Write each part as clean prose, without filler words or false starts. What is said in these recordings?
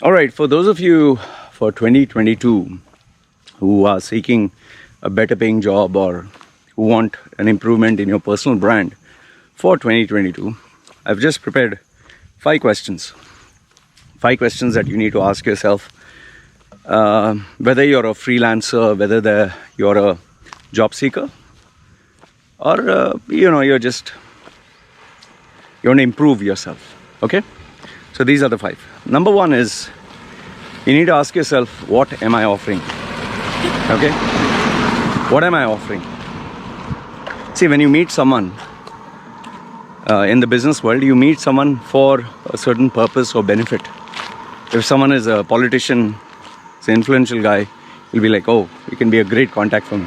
All right, for those of you for 2022 who are seeking a better paying job or who want an improvement in your personal brand for 2022, I've just prepared 5 questions. 5 questions that you need to ask yourself, whether you're a freelancer, whether you're a job seeker, or you want to improve yourself. Okay, so these are the 5. Number 1 is you need to ask yourself, what am I offering? Okay, what am I offering? See, when you meet someone in the business world, you meet someone for a certain purpose or benefit. If someone is a politician, it's an influential guy, you'll be like, oh, he can be a great contact for me.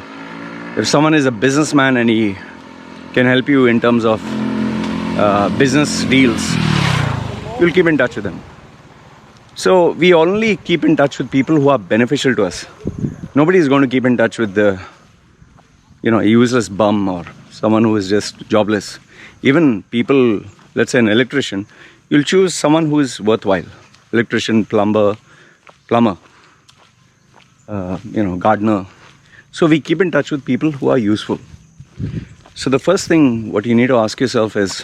If someone is a businessman and he can help you in terms of business deals, you'll keep in touch with them. So we only keep in touch with people who are beneficial to us. Nobody is going to keep in touch with a useless bum or someone who is just jobless. Even people, let's say an electrician, you'll choose someone who is worthwhile. Electrician, plumber, gardener. So we keep in touch with people who are useful. So the first thing what you need to ask yourself is,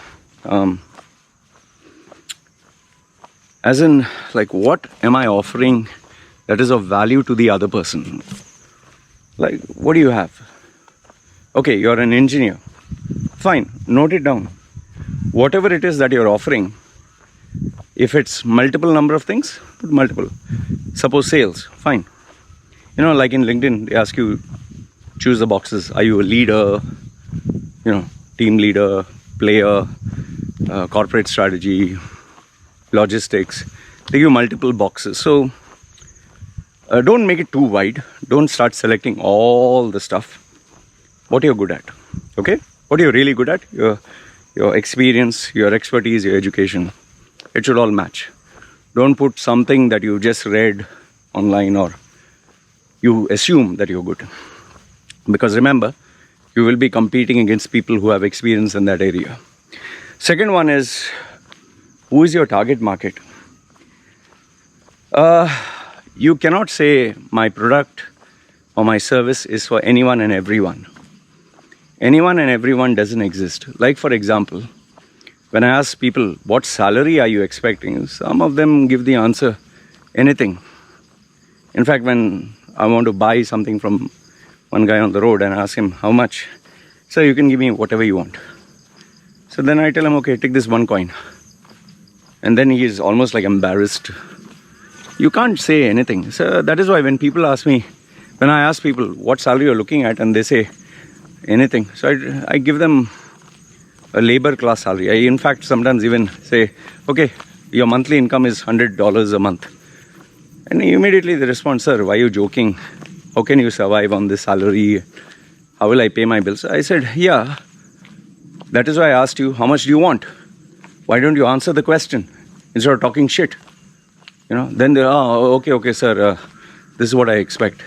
what am I offering that is of value to the other person? Like, what do you have? Okay, you're an engineer. Fine, note it down. Whatever it is that you're offering, if it's multiple number of things, put multiple. Suppose sales, fine. Like in LinkedIn, they ask you, choose the boxes. Are you a leader, team leader, player, corporate strategy, logistics? They give multiple boxes. So don't make it too wide. Don't start selecting all the stuff. What you're good at, okay? What you're really good at, your experience, your expertise, your education. It should all match. Don't put something that you just read online or you assume that you're good. Because remember, you will be competing against people who have experience in that area. Second one is, who is your target market? You cannot say my product or my service is for anyone and everyone. Anyone and everyone doesn't exist. Like, for example, when I ask people, what salary are you expecting? Some of them give the answer, anything. In fact, when I want to buy something from one guy on the road and ask him, how much? So you can give me whatever you want. So then I tell him, okay, take this one coin. And then he is almost like embarrassed. You can't say anything. So that is why when I ask people what salary you're looking at, and they say anything. So I give them a labor class salary. I, in fact, sometimes even say, okay, your monthly income is $100 a month. And immediately they respond, sir, why are you joking? How can you survive on this salary? How will I pay my bills? I said, yeah, that is why I asked you, how much do you want? Why don't you answer the question instead of talking shit? Then they're, okay, sir, this is what I expect.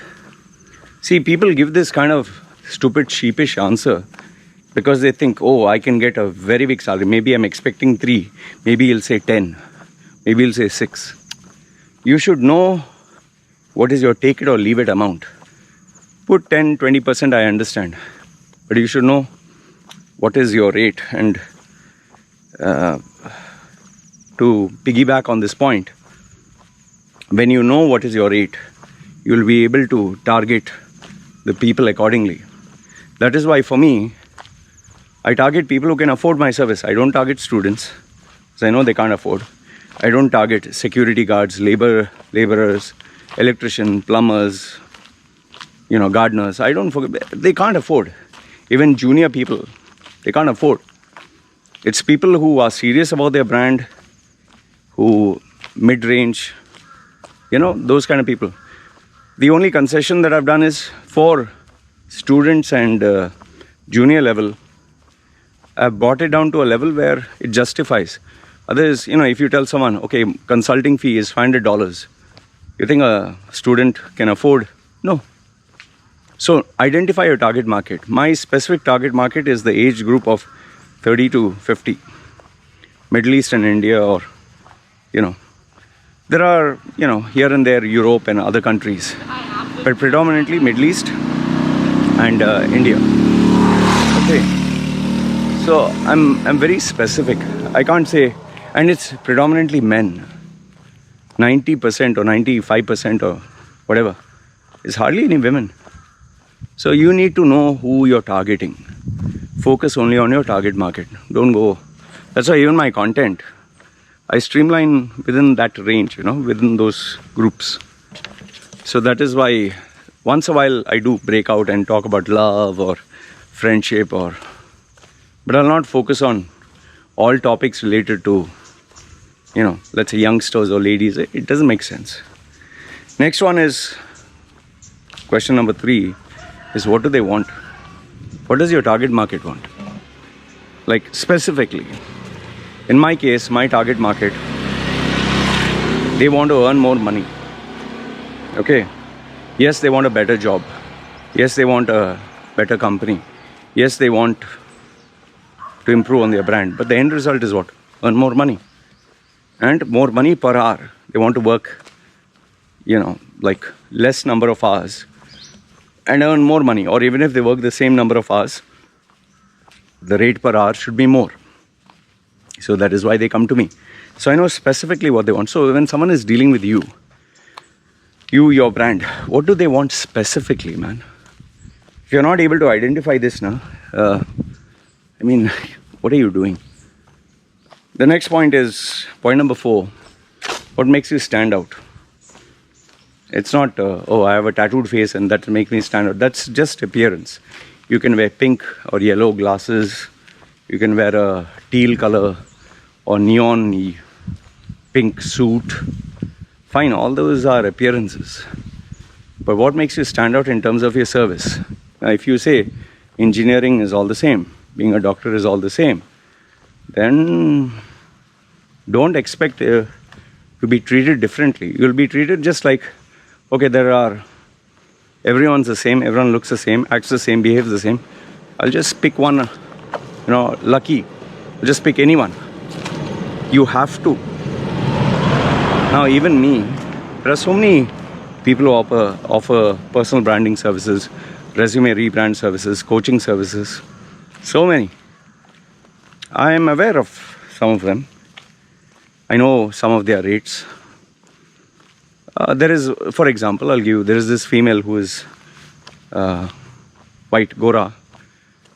See, people give this kind of stupid, sheepish answer because they think, oh, I can get a very big salary. Maybe I'm expecting 3. Maybe he'll say 10. Maybe he'll say 6. You should know what is your take it or leave it amount. Put 10, 20%, I understand. But you should know what is your rate. And to piggyback on this point, when you know what is your rate, you'll be able to target the people accordingly. That is why for me, I target people who can afford my service. I don't target students, because I know they can't afford. I don't target security guards, laborers, electrician, plumbers, gardeners. They can't afford. Even junior people, they can't afford. It's people who are serious about their brand, who mid-range, those kind of people. The only concession that I've done is for students and junior level, I've brought it down to a level where it justifies. Others, if you tell someone, okay, consulting fee is $500, you think a student can afford? No. So identify your target market. My specific target market is the age group of 30 to 50. Middle East and India, or, There are, here and there Europe and other countries, but predominantly Middle East and India. Okay, so I'm very specific. I can't say, and it's predominantly men. 90% or 95% or whatever is hardly any women. So you need to know who you're targeting. Focus only on your target market. Don't go. That's why even my content, I streamline within that range, within those groups. So that is why once a while I do break out and talk about love or friendship but I'll not focus on all topics related to, let's say youngsters or ladies. It doesn't make sense. Next one is, question number 3 is, what do they want? What does your target market want? Like specifically, in my case, my target market, they want to earn more money. Okay. Yes, they want a better job. Yes, they want a better company. Yes, they want to improve on their brand. But the end result is what? Earn more money. And more money per hour. They want to work, like less number of hours and earn more money. Or even if they work the same number of hours, the rate per hour should be more. So that is why they come to me. So I know specifically what they want. So when someone is dealing with you, your brand, what do they want specifically, man? If you're not able to identify this now, what are you doing? The next point is, point number 4, what makes you stand out? It's not, I have a tattooed face and that makes me stand out. That's just appearance. You can wear pink or yellow glasses. You can wear a teal color or neon pink suit. Fine, all those are appearances. But what makes you stand out in terms of your service? Now, if you say engineering is all the same, being a doctor is all the same, then don't expect to be treated differently. You'll be treated just like, okay, everyone's the same, everyone looks the same, acts the same, behaves the same. I'll just pick one, lucky. I'll just pick anyone. You have to. Now, even me, there are so many people who offer personal branding services, resume rebrand services, coaching services. So many. I am aware of some of them. I know some of their rates. There is, for example, there is this female who is white, Gora.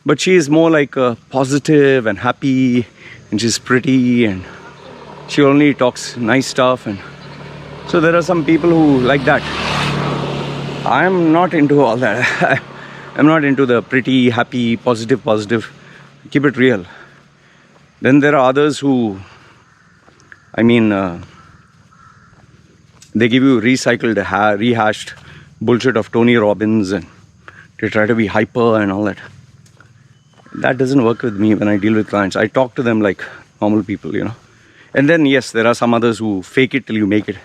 But she is more like positive and happy, and she's pretty, and she only talks nice stuff. And so there are some people who like that. I'm not into all that. I'm not into the pretty, happy, positive. Keep it real. Then there are others who, they give you recycled, rehashed bullshit of Tony Robbins, and they try to be hyper and all that. That doesn't work with me when I deal with clients. I talk to them like normal people, And then, yes, there are some others who fake it till you make it.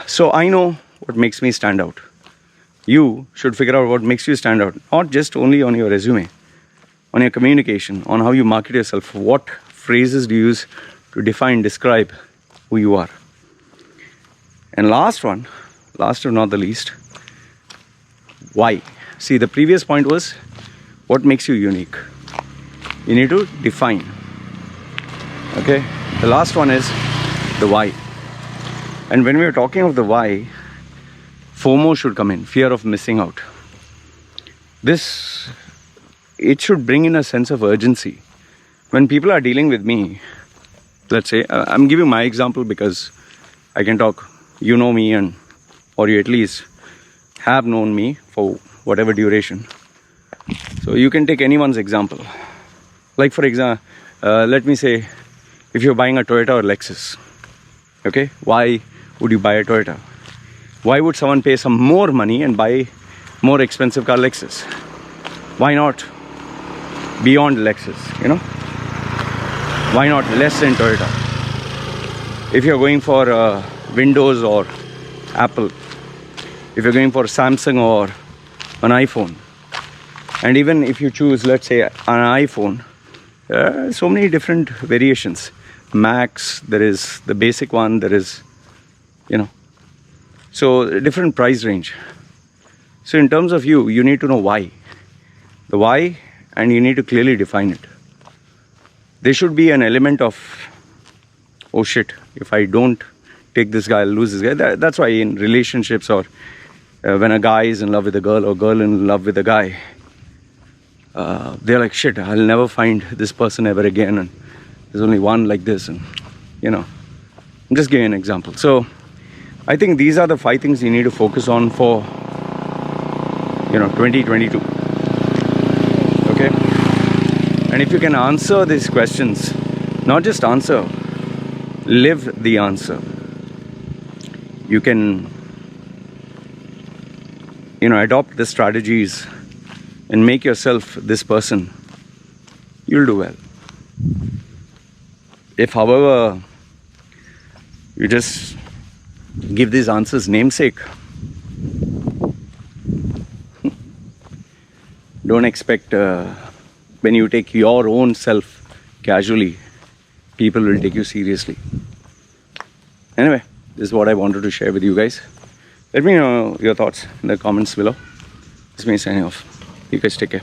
So I know what makes me stand out. You should figure out what makes you stand out. Not just only on your resume, on your communication, on how you market yourself. What phrases do you use to define, describe who you are? And last but not the least, why? See, the previous point was, what makes you unique? You need to define. Okay? The last one is the why. And when we are talking of the why, FOMO should come in, fear of missing out. It should bring in a sense of urgency. When people are dealing with me, let's say, I'm giving my example because I can talk, you know me, or you at least have known me for whatever duration. So you can take anyone's example. Like for example, let me say, if you're buying a Toyota or Lexus, okay, why would you buy a Toyota? Why would someone pay some more money and buy more expensive car Lexus? Why not beyond Lexus, Why not less than Toyota? If you're going for Windows or Apple, if you're going for Samsung or an iPhone, and even if you choose, let's say, an iPhone, so many different variations. max, there is the basic one, there is, so different price range. So in terms of you need to know why. The why, and you need to clearly define it. There should be an element of, oh shit, if I don't take this guy, I'll lose this guy. That's why in relationships, or when a guy is in love with a girl or girl in love with a guy, they're like, shit, I'll never find this person ever again, and there's only one like this, and I'm just giving an example. So I think these are the 5 things you need to focus on for 2022. Okay, and if you can answer these questions, not just answer, live the answer, you can adopt the strategies and make yourself this person, you'll do well. If, however, you just give these answers namesake, don't expect when you take your own self casually, people will take you seriously. Anyway, this is what I wanted to share with you guys. Let me know your thoughts in the comments below. This is me signing off. You guys take care.